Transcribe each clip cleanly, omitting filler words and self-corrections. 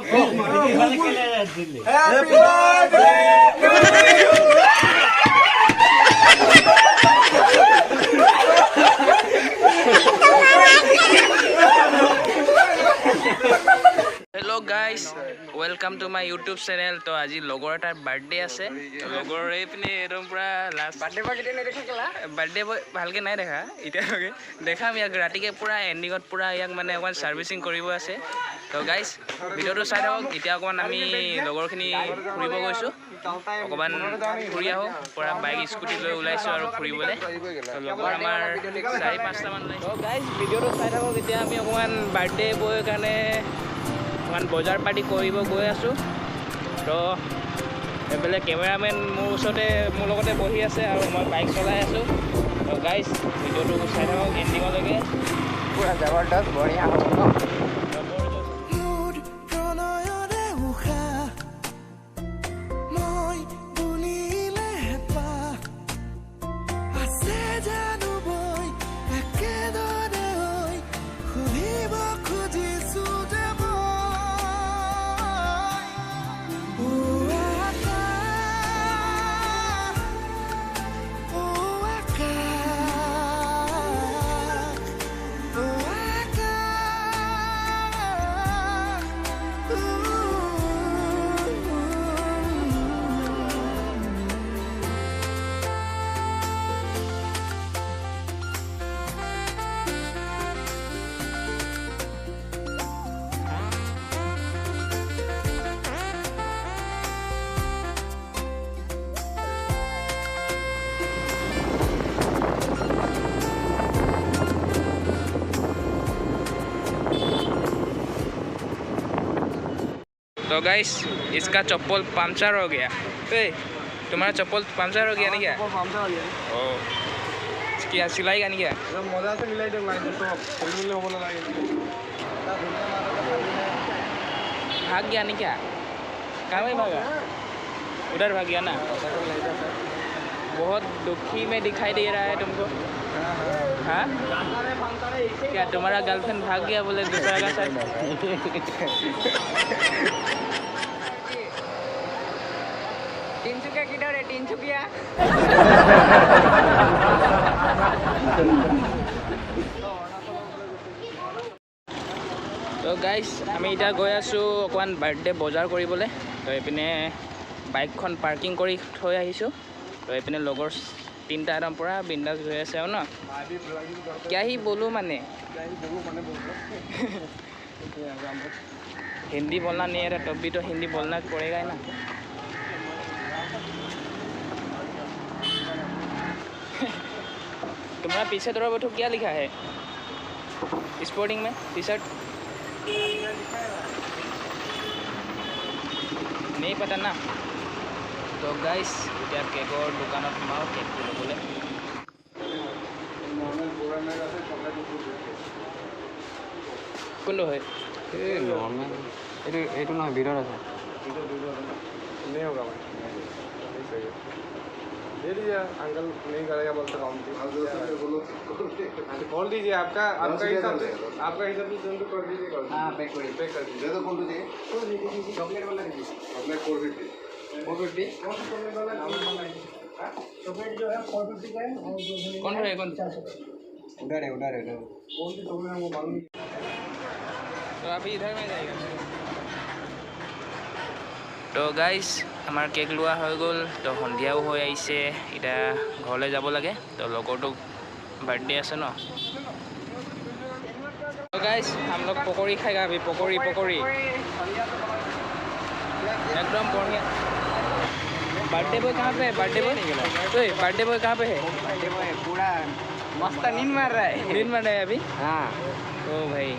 Hello guys, welcome to my YouTube channel. तो आज লগৰ এটাৰ বাৰ্থডে আছে। লগৰ এইপিনে একদম পুৰা লাষ্ট বাৰ্থডে ভালকে নাই দেখা এতিয়ালৈকে দেখাম ইয়াক ৰাতিকে পুৰা এণ্ডিঙত পুৰা ইয়াক মানে অকণমান ছাৰ্ভিচিং কৰিব আছে। তো গাইজ ভিডিঅ'টো চাই থাকক। এতিয়া অকণমান আমি লগৰখিনি ফুৰিব গৈছোঁ, অকণমান ফুৰি আহোঁ। পুৰা বাইক স্কুটি লৈ ওলাইছোঁ আৰু ফুৰিবলৈ। তো লগৰ আমাৰ 4-5টামান ওলাইছোঁ। তো গাইজ ভিডিঅ'টো চাই থাকক। এতিয়া আমি অকণমান বাৰ্থডে বয়ৰ কাৰণে অকণমান বজাৰ পাতি কৰিব গৈ আছোঁ। তো এইফালে কেমেৰামেন মোৰ লগতে বহি আছে আৰু মই বাইক চলাই আছোঁ। তো গাইজ ভিডিঅ'টো চাই থাকক এণ্ডিঙলৈকে, পুৰা জবৰদস্ত বঢ়িয়া হ'ব। तो गाइस इसका चप्पल पंचर हो गया। तुम्हारा चप्पल पंचर हो गया नहीं क्या? पंचर हो गया। ओह क्या सिलाएगा नहीं क्या? मजा से मिलाई दे लाइन तो मिलने हो बोला लाइन भाग गया नहीं क्या? कहाँ में भागा? उधर भाग गया ना। बहुत दुखी में दिखाई दे रहा है तुमको। हाँ क्या तुम्हारा गर्लफ्रेंड भाग गया बोले दूसरा का साथ? তিনচুকীয়া তো গাইজ আমি এতিয়া গৈ আছোঁ অকণমান বাৰ্থডে বজাৰ কৰিবলৈ। তো এইপিনে বাইকখন পাৰ্কিং কৰি থৈ আহিছোঁ। তো এইপিনে লগৰ 3টা একদম পুৰা বিন্দাছ হৈ আছে আৰু ন क्या ही बोलूँ मैंने हिंदी बोलना नहीं है तब भी तो हिंदी बोलना पड़ेगा ही ना। तुम्हारा पीछे थोड़ा बहुत क्या लिखा है स्पोर्टिंग में टी शर्ट? नहीं पता ना। तो गाइस इतना केकर दुकान सोमाओ केक लबले। কোনটো হয় এই নরমাল এটো না ভিতর আছে नहीं होगा भाई दे दीजिए अंकल नहीं करेगा बोलते खोल दीजिए आपका हिसाब से सेंड कर दीजिए। हाँ पैक कर दीजिए तो कौन दीजिए चॉकलेट वाला दीजिए चॉकलेट 450 चॉकलेट जो है 450 का है कौन है कौन उधर है कौन सी चॉकलेट है वो मालूम नहीं। तो अभी इधर में जाएगा। तो गाइस আমাৰ কেক লোৱা হৈ গ'ল। তো সন্ধিয়াও হৈ আহিছে, এতিয়া ঘৰলৈ যাব লাগে। তো লগৰটো বাৰ্থডে আছে ন। तो गाइस हम लोग पकौड़ी खाएगा अभी। पकौड़ी एकदम बढ़िया। बर्थडे बॉय कहाँ पे है? बर्थडे बॉय कहाँ पे है? बर्थडे बॉय पूरा मस्त नींद मार रहा है अभी। हाँ तो भाई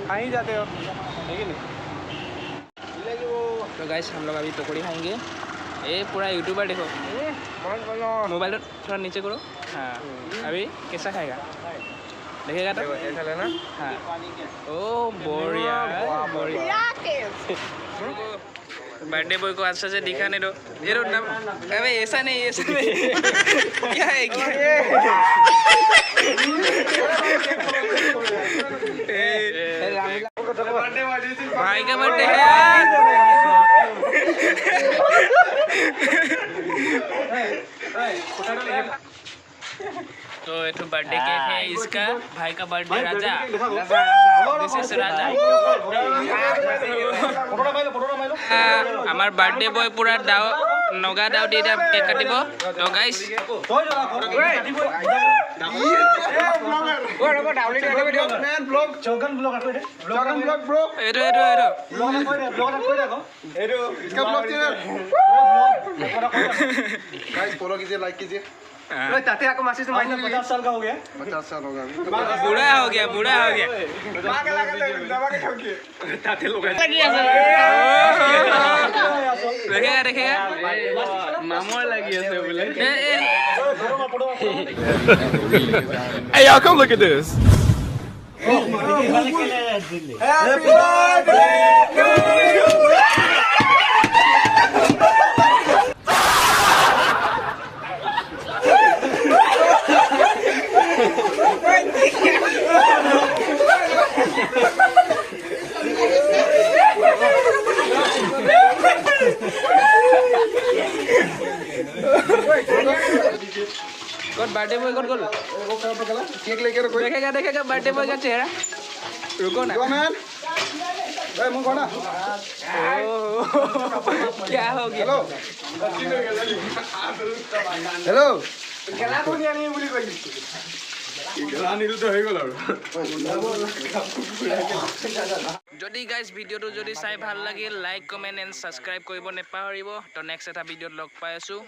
कहीं जाते हो ठीक है। तो गाइस हम लोग अभी पकौड़ी खाएंगे। ये पूरा यूट्यूबर देखो, मोबाइल थोड़ा नीचे करो। हाँ अभी कैसा खाएगा देखेगा तो ऐसा लेना। हाँ ओ बढ़िया बर्थडे बॉय को अच्छा से दिखाने दो। ये रो नाम अबे ऐसा नहीं क्या है भाई का बर्थडे है। तो ये तो बर्थडे केक है इसका भाई का बर्थडे राजा दिस इज राजा हमार बर्थडे बॉय पूरा दाव नगा दाव दे केक काटिब तो गाइस लाइक कीजिए ताते आपको मैसेज तो माइनस 50 साल का हो गया 50 साल होगा बूढ़ा हो गया मां के लगा दबा के ठोकिए ताते लोग देखेगा मामो लगी है बोले Hey y'all, come look at this. Happy birthday to you. कौन बर्थडे बॉय कौन कौन केक लेके रखो देखेगा बर्थडे बॉय का चेहरा रुको ना मुंह खोना क्या हो गया हेलो খেলা কোনি আনি বুলি কৈছিল খেলা নিলু তো হৈ গল আৰু যদি গাইজ ভিডিওটো যদি চাই ভাল লাগিল লাইক কমেণ্ট এণ্ড ছাবস্ক্ৰাইব কৰিব নেপাহৰিব তো নেক্সট এটা ভিডিঅ'ত লগ পাই আছোঁ